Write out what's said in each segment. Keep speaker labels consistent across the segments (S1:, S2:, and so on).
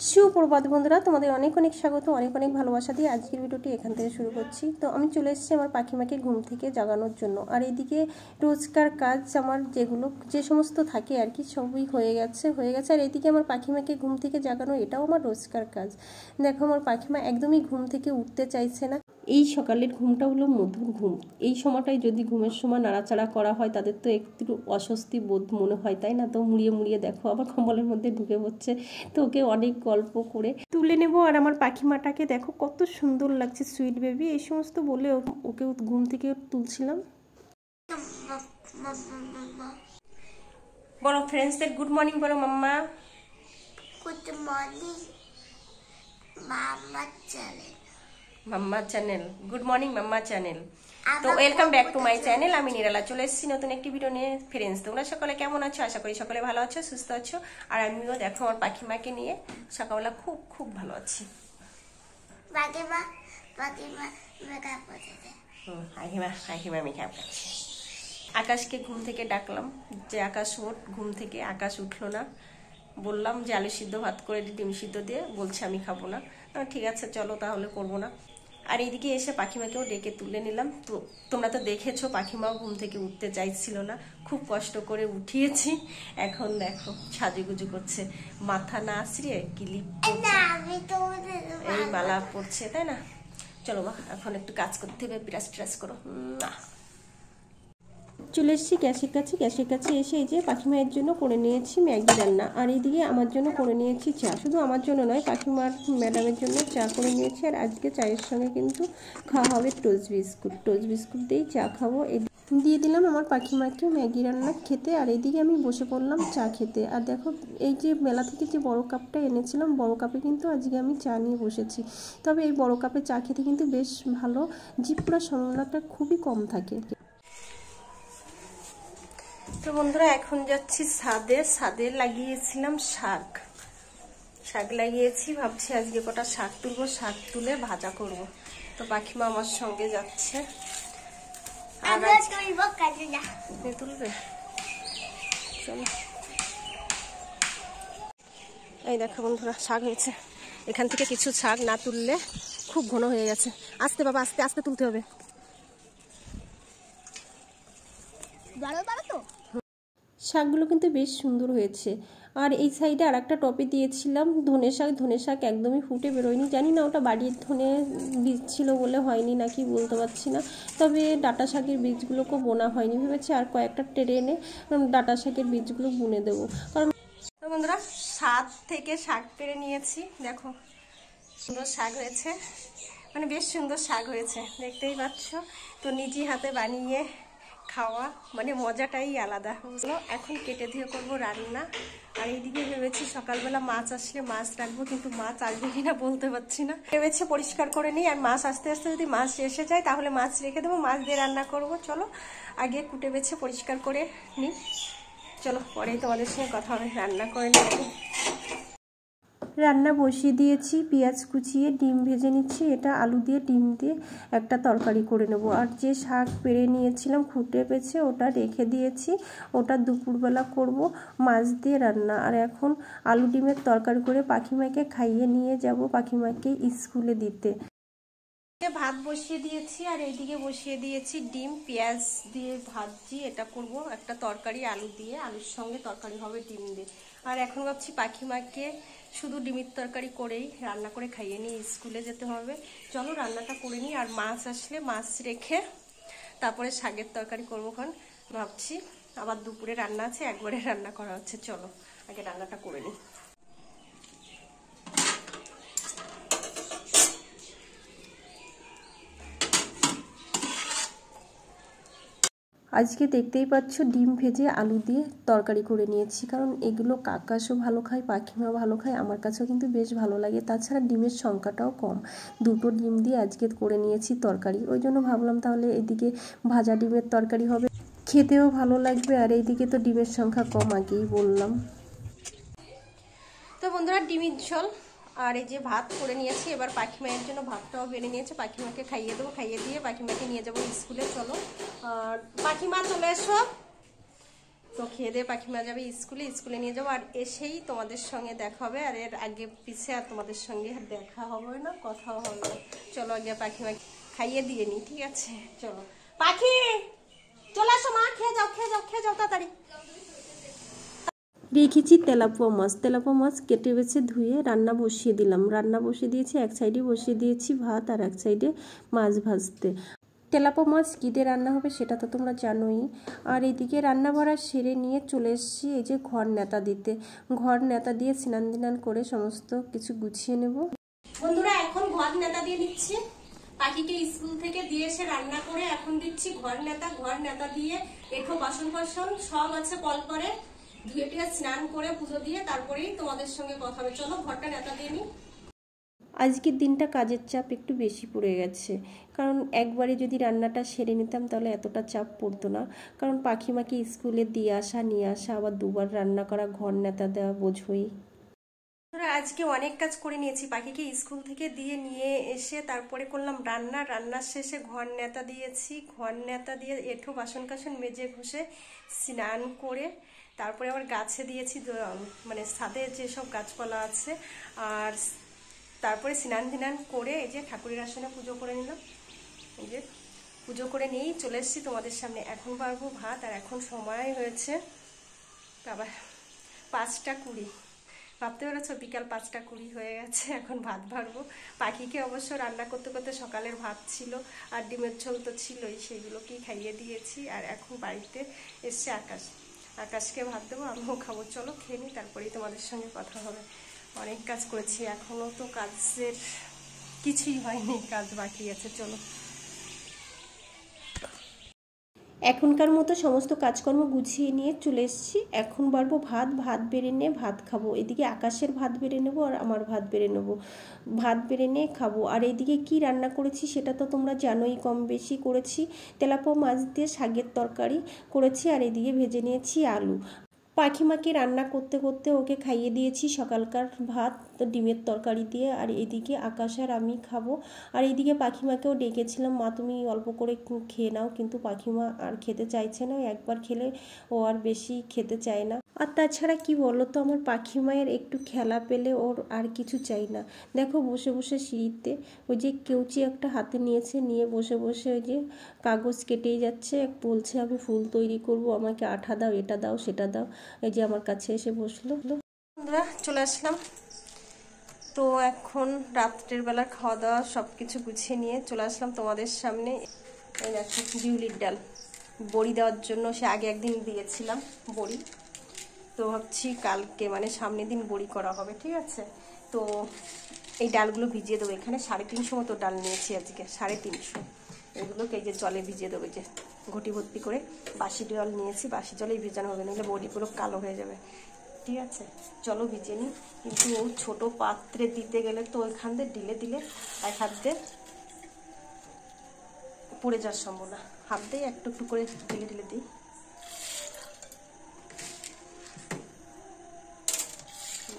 S1: সুপ্রভাত বন্ধুরা, তোমাদের অনেক অনেক স্বাগত, অনেক অনেক ভালোবাসা দিয়ে আজকের ভিডিওটি এখান থেকে শুরু করছি। তো আমি চলে এসেছি আমার পাখিমাকে ঘুম থেকে জাগানোর জন্য। আর এদিকে রোজকার কাজ আমার যে সমস্ত থাকে আর কি সবই হয়ে গেছে। আর এদিকে আমার পাখিমাকে ঘুম থেকে জাগানো এটাও আমার রোজকার কাজ। দেখো আমার পাখিমা একদমই ঘুম থেকে উঠতে চাইছে না। এই সকালের ঘুমটা হলো মধুর ঘুম। এই সময়টায় যদি ঘুমের সময় নাড়াচাড়া করা হয় তাদের তো একটু অস্বস্তি বোধ মনে হয়, তাই না? তো মুড়িয়ে মুড়িয়ে দেখো আবার কম্বলের মধ্যে ঢুকে পড়ছে। তো ওকে অনেক গল্প করে তুলে নেব। আর আমার পাখিমাটাকে দেখো কত সুন্দর লাগছে, সুইট বেবি এই সমস্ত বলে ওকে ঘুম থেকে তুলছিলাম। বলো ফ্রেন্ডসদের গুড মর্নিং বলো। মাম্মা
S2: গুড মর্নিং মাম্মা চ্যানেল।
S1: মাম্মা চ্যানেল, গুড মর্নিং মাম্মা চ্যানেল। তো welcome back to my channel. আমি নিরালা চলে এসেছি নতুন একটি ভিডিও নিয়ে। ফ্রেন্ডস তোমরা সকলে কেমন আছো? আশা করি সকলে ভালো আছো, সুস্থ আছো। আর আমিও দেখো আমার পাখিমাকে নিয়ে সকালবেলা খুব খুব ভালো আছি। মেকআপ করছে। আকাশকে ঘুম থেকে ডাকলাম যে আকাশ ওঠ ঘুম থেকে। আকাশ উঠলো না। বললাম যে আলু সিদ্ধ ভাত করে ডিম সিদ্ধ দিয়ে, বলছে আমি খাবো না। ঠিক আছে চলো তাহলে করবো না। আর এইদিকে এসে পাখিমাকেও ডেকে তুলে নিলাম। তো তোমরা তো দেখেছো পাখিমাও ঘুম থেকে উঠতে চাইছিল না, খুব কষ্ট করে উঠিয়েছি। এখন দেখো সাজুগুজু করছে, মাথা না আছড়িয়ে ক্লিপ এই মালা পড়ছে, তাই না? চলো মা এখন একটু কাজ করতে হবে, ব্রাশ ট্রাশ করো না। চলে এসেছি গ্যাসের কাছে এসে এই যে পাখিমায়ের জন্য করে নিয়েছি ম্যাগি রান্না। আর এইদিকে আমার জন্য করে নিয়েছি চা। শুধু আমার জন্য নয়, পাখিমার ম্যাডামের জন্য চা করে নিয়েছি। আর আজকে চায়ের সঙ্গে কিন্তু খাওয়া হবে টোস্ট বিস্কুট দিয়েই চা খাবো। দিয়ে দিলাম আমার পাখিমাকে ম্যাগি রান্না খেতে। আর এইদিকে আমি বসে পড়লাম চা খেতে। আর দেখো এই যে মেলা থেকে যে বড় কাপটা এনেছিলাম, বড় কাপে কিন্তু আজকে আমি চা নিয়ে বসেছি। তবে এই বড় কাপে চা খেতে কিন্তু বেশ ভালো, জিভ পোড়া সম্ভাবনাটা খুবই কম থাকে। তো বন্ধুরা এখন যাচ্ছি ছাদে লাগিয়েছিলাম শাক লাগিয়েছি। ভাবছি আজকে কটা শাক তুলবো, শাক তুলে ভাজা করব। তো পাখিমা আমার সঙ্গে যাচ্ছে। তুলবে চলো। এই দেখো বন্ধুরা শাক হয়েছে। এখান থেকে কিছু শাক না তুললে খুব ঘন হয়ে গেছে। আস্তে বাবা, আস্তে আস্তে তুলতে হবে। শাকগুলো কিন্তু বেশ সুন্দর হয়েছে। আর এই সাইডে আর একটা টপে দিয়েছিলাম ধনে শাক একদমই ফুটে বেরোয়নি। জানি না ওটা বাড়ির ধনে বীজ ছিল বলে হয়নি নাকি বলতে পারছি না। তবে ডাঁটা শাকের বীজগুলোকেও বোনা হয়নি, ভেবেছি আর কয়েকটা টেরে এনে ডাঁটা শাকের বীজগুলো বুনে দেবো। কারণ বন্ধুরা ছাদ থেকে শাক পেরে নিয়েছি, দেখো সুন্দর শাক হয়েছে, মানে বেশ সুন্দর শাক হয়েছে, দেখতেই পাচ্ছ। তো নিজে হাতে বানিয়ে খাওয়া মানে মজাটাই আলাদা। বুঝলো এখন কেটে দিয়ে করবো রান্না। আর এইদিকে ভেবেছি সকালবেলা মাছ আসলে মাছ রাখবো, কিন্তু মাছ আসবে কিনা বলতে পারছি না। ভেবেছি পরিষ্কার করে নিই, আর মাছ আস্তে আস্তে যদি মাছ এসে যায় তাহলে মাছ রেখে দেবো, মাছ দিয়ে রান্না করব। চলো আগে কুটে বেছে পরিষ্কার করে নিই। চলো পরেই তোমাদের সঙ্গে কথা হবে। রান্না করে নিই। রান্না বসিয়ে দিয়েছি, পেঁয়াজ কুচিয়ে ডিম ভেজে নিচ্ছি। এটা আলু দিয়ে ডিম দিয়ে একটা তরকারি করে নেব। আর যে শাক পেরে নিয়েছিলাম খুঁটে পেছে ওটা রেখে দিয়েছি, ওটা দুপুরবেলা করব মাছ দিয়ে রান্না। আর এখন আলু ডিমের তরকারি করে পাখিমাকে খাইয়ে নিয়ে যাব পাখিমাকে স্কুলে দিতে। ভাত বসিয়ে দিয়েছি আর এইদিকে বসিয়ে দিয়েছি ডিম পেঁয়াজ দিয়ে ভাজি। এটা করব একটা তরকারি আলু দিয়ে, আলুর সঙ্গে তরকারি হবে ডিম দিয়ে। আর এখন ভাবছি পাখিমাকে শুধু ডিমের তরকারি করেই রান্না করে খাইয়ে নিয়ে স্কুলে যেতে হবে। চলো রান্নাটা করে নিই। আর মাছ আসলে মাছ রেখে তারপরে শাকের তরকারি করবো। কারণ ভাবছি আবার দুপুরে রান্না আছে, একবারে রান্না করা হচ্ছে। চলো আগে রান্নাটা করে নিই। আজকে দেখতেই পাচ্ছ ডিম ভেজে আলু দিয়ে তরকারি করে নিয়েছি। কারণ এগুলো কাকাশও ভালো খায়, পাখিমা ভালো খায়, আমার কাছেও কিন্তু বেশ ভালো লাগে। তাছাড়া ডিমের সংখ্যাটাও কম, দুটো ডিম দিয়ে আজকে করে নিয়েছি তরকারি। ওই জন্য ভাবলাম তাহলে এদিকে ভাজা ডিমের তরকারি হবে, খেতেও ভালো লাগবে। আর এইদিকে তো ডিমের সংখ্যা কম, আগেই বললাম। তো বন্ধুরা ডিমের ঝোল আর এই যে ভাত করে নিয়েছি। এবার পাখিমায়ের জন্য ভাতটাও বেড়ে নিয়েছে, পাখিমাকে খাইয়ে দেবো। খাইয়ে দিয়ে পাখিমাকে নিয়ে যাবো স্কুলে। চলো আর পাখিমা চলে এসো, তো খেয়ে দিয়ে পাখিমা যাবে স্কুলে, স্কুলে নিয়ে যাবো, আর এসেই তোমাদের সঙ্গে দেখা হবে। আর এর আগে পিছে আর তোমাদের সঙ্গে দেখা হবে না, কথাও হবে না। চলো আগে পাখিমা খাইয়ে দিয়ে নি, ঠিক আছে? চলো পাখি চলে আসো, মা খেয়ে যাও, খেয়ে যাও, খেয়ে যাও তাড়াতাড়ি। রেখেছি তেলাপোয়া মাছ কেটে বেছে ধুয়ে রান্না বসিয়ে দিলাম। রান্না বসিয়ে দিয়েছি, এক সাইডে বসিয়ে দিয়েছি ভাত, আর এক সাইডে মাছ ভাজতে। তেলাপোয়া মাছ কী দিয়ে রান্না হবে সেটা তো তোমরা জানোই। আর এইদিকে রান্না বাড়া সেরে নিয়ে চলে এসেছি এই যে ঘর নেতা দিতে। ঘর নেতা দিয়ে স্নান দিনান করে সমস্ত কিছু গুছিয়ে নেব। বন্ধুরা এখন ঘর নেতা দিয়ে দিচ্ছি। পাখিকে স্কুল থেকে দিয়ে এসে রান্না করে এখন দিচ্ছি ঘর নেতা। ঘর নেতা দিয়ে এঠো বাসন ফাসন সব আছে কল করে ধুয়ে টুয়ে স্নান করে পুজো দিয়ে তারপরেই তোমাদের সঙ্গে কথা হবে। চলো ঘরটা নেতা দিয়ে নিই। আজকের দিনটা কাজের চাপ একটু বেশি পড়ে গেছে, কারণ একবারে যদি রান্নাটা সেরে নিতাম তাহলে এতটা চাপ পড়তো না। কারণ পাখিমাকে স্কুলে দিয়ে আসা নিয়ে আসা, আবার দুবার রান্না করা, ঘর নেতা দেওয়া, বোঝোই। আজকে অনেক কাজ করে নিয়েছি। পাখিকে স্কুল থেকে দিয়ে নিয়ে এসে তারপরে করলাম রান্না। রান্নার শেষে ঘর নেতা দিয়েছি। ঘর নেতা দিয়ে এঁঠো বাসন কাসন মেজে ঘষে স্নান করে তারপরে আবার গাছে দিয়েছি, মানে ছাদে যেসব গাছপালা আছে। আর তারপরে স্নান ধিনান করে এই যে ঠাকুরের আসনে পুজো করে নিলাম। এই যে পুজো করে নিয়েই চলে এসেছি তোমাদের সামনে। এখন পারবো ভাত, আর এখন সময় হয়েছে আবার 5টা 20। ভাবতে পেরেছো বিকাল 5টা 20 হয়ে গেছে, এখন ভাত ভাড়বো। পাখিকে অবশ্য রান্না করতে করতে সকালের ভাত ছিল আর ডিমের ঝোল তো ছিলই, সেইগুলোকেই খাইয়ে দিয়েছি। আর এখন বাড়িতে এসছে আকাশকে ভাত দেবো, আমিও খাবো। চলো খেয়ে নিই, তারপরেই তোমাদের সঙ্গে কথা হবে। অনেক কাজ করেছি, এখনো তো কাজের কিছুই হয়নি, কাজ বাকি আছে। চলো এখনকার মতো সমস্ত কাজকর্ম গুছিয়ে নিয়ে চলে এসেছি। এখন বাড়বো ভাত বেড়ে নিয়ে ভাত খাবো। এদিকে আকাশের ভাত বেড়ে নেবো আর আমার ভাত বেড়ে নেবো, ভাত বেড়ে নিয়ে খাবো। আর এইদিকে কি রান্না করেছি সেটা তো তোমরা জানোই, কম বেশি করেছি। তেলাপোয়া মাছ দিয়ে শাকের তরকারি করেছি, আর এদিকে ভেজে নিয়েছি আলু। পাখিমাকে রান্না করতে করতে ওকে খাইয়ে দিয়েছি সকালকার ভাত ডিমের তরকারি দিয়ে। আর এদিকে আকাশ আর আমি খাবো। আর এইদিকে পাখিমাকেও ডেকেছিলাম, মা তুমি অল্প করে খেয়ে নাও, কিন্তু পাখিমা আর খেতে চাইছে না। একবার খেলে ও আর বেশি খেতে চায় না। আর তাছাড়া কি বলো তো, আমার পাখিমায়ের একটু খেলা পেলে ওর আর কিছু চাই না। দেখো বসে বসে সিঁড়িতে ওই যে কেউচি একটা হাতে নিয়েছে, নিয়ে বসে বসে ওই যে কাগজ কেটেই যাচ্ছে। বলছে আমি ফুল তৈরি করব, আমাকে আঠা দাও, এটা দাও, সেটা দাও। এই যে আমার কাছে এসে বসলো। বন্ধুরা চলে আসলাম। তো এখন রাত্রের বেলা খাওয়া দাওয়া সব কিছু গুছিয়ে নিয়ে চলে আসলাম তোমাদের সামনে। এই দেখো বিউলির ডাল বড়ি দেওয়ার জন্য, সে আগে একদিন দিয়েছিলাম বড়ি, তো ভাবছি কালকে মানে সামনের দিন বড়ি করা হবে, ঠিক আছে? তো এই ডালগুলো ভিজিয়ে দেবো। এখানে 350 মতো ডাল নিয়েছি আজকে, 350। এগুলোকে এই যে জলে ভিজিয়ে দেবো, যে ঘটি ভর্তি করে বাসি জল নিয়েছি, বাসি জলেই ভিজানো হবে, নাহলে বড়িগুলো কালো হয়ে যাবে, ঠিক আছে? চলো ভিজে নিই। কিন্তু ও ছোটো পাত্রে দিতে গেলে তো ওইখান দিয়ে দিলে এক হাত দিয়ে পড়ে যাওয়ার সম্ভাবনা। হাত দিয়ে একটু একটু করে ঢেলে দিই।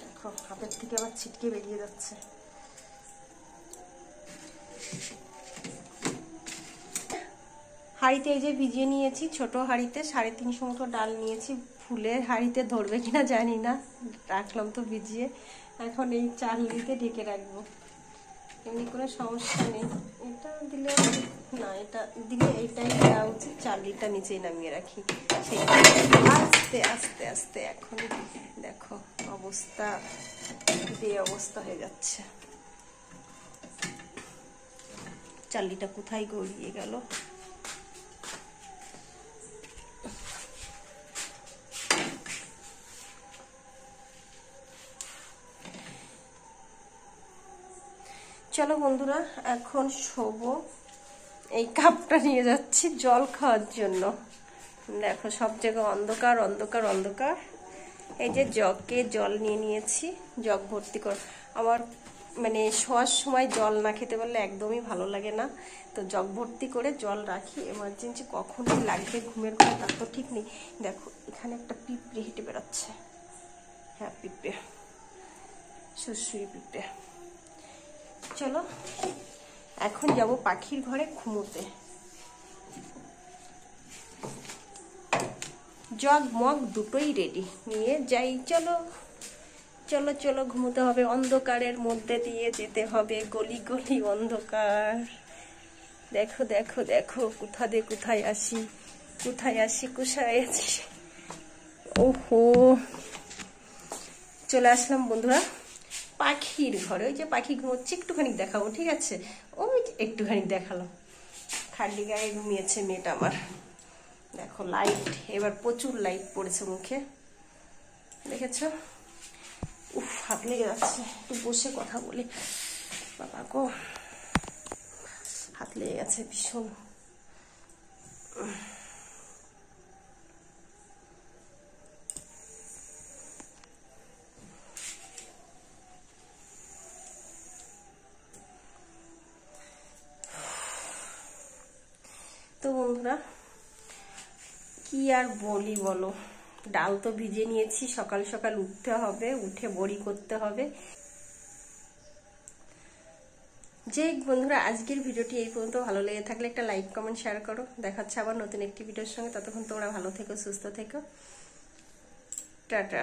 S1: দেখো হাতের থেকে আবার ছিটকে বেরিয়ে যাচ্ছে। হাঁড়িতে এই যে ভিজিয়ে নিয়েছি, ছোট হাঁড়িতে 350 মতো ডাল নিয়েছি। ফুলের হাঁড়িতে ধরবে কিনা জানি না, রাখলাম তো ভিজিয়ে। এখন এই চাল দিতে ঢেকে রাখবো, এমনি কোনো সমস্যা নেই। এটা দিলে না, এটা দিলে এইটাই দেওয়া উচিত। চালটা নিচেই নামিয়ে রাখি, সেই আস্তে আস্তে আস্তে। এখন দেখো অবস্থা অবস্থা হয়ে যাচ্ছে। চালটা কোথায় গড়িয়ে গেল? চলো বন্ধুরা এখন শোবো। এই কাপটা নিয়ে যাচ্ছি জল খাওয়ার জন্য। দেখো সব জায়গায় অন্ধকার অন্ধকার অন্ধকার। এই যে জগে জল নিয়ে নিয়েছি, জগ ভর্তি কর। আমার মানে শোয়ার সময় জল না খেতে পারলে একদমই ভালো লাগে না, তো জগ ভর্তি করে জল রাখি। এমার্জেন্সি কখন কি লাগবে ঘুমের ঘরে তার তো ঠিক নেই। দেখো এখানে একটা পিঁপড়ে হেঁটে বেড়াচ্ছে। হ্যাঁ পিঁপড়ে, সুড়সুড়ি পিঁপড়ে। চলো এখন যাব পাখির ঘরে ঘুমোতে। জগ মগ দুটোই রেডি, নিয়ে যাই। চলো চলো চলো, ঘুমোতে হবে। অন্ধকারের মধ্যে দিয়ে যেতে হবে, গলি গলি অন্ধকার। দেখো দেখো দেখো, কোথায় আসি, কোথায় আসি। ওহো, চলে আসলাম বন্ধুরা পাখির ঘরে। ওই যে পাখি ঘুমোচ্ছে, একটুখানি দেখাবো, ঠিক আছে? ওই একটুখানি দেখালাম। খালি গায়ে ঘুমিয়েছে মেয়েটা আমার। দেখো লাইট, এবার প্রচুর লাইট পড়েছে মুখে, দেখেছো? উফ, হাত লেগে যাচ্ছে, একটু বসে কথা বলি। বাবা গো, হাত লেগে গেছে ভীষণ। তো বন্ধুরা কি আর বলি বলো, ডাল তো ভিজে নিয়েছি, সকাল সকাল উঠতে হবে, উঠে বড়ি করতে হবে। যে বন্ধুরা, আজকের ভিডিওটি এই পর্যন্ত। ভালো লেগে থাকলে একটা লাইক কমেন্ট শেয়ার করো। দেখাচ্ছে আবার নতুন একটি ভিডিওর সঙ্গে। ততক্ষণ তোমরা ভালো থেকো, সুস্থ থেকো, টাটা।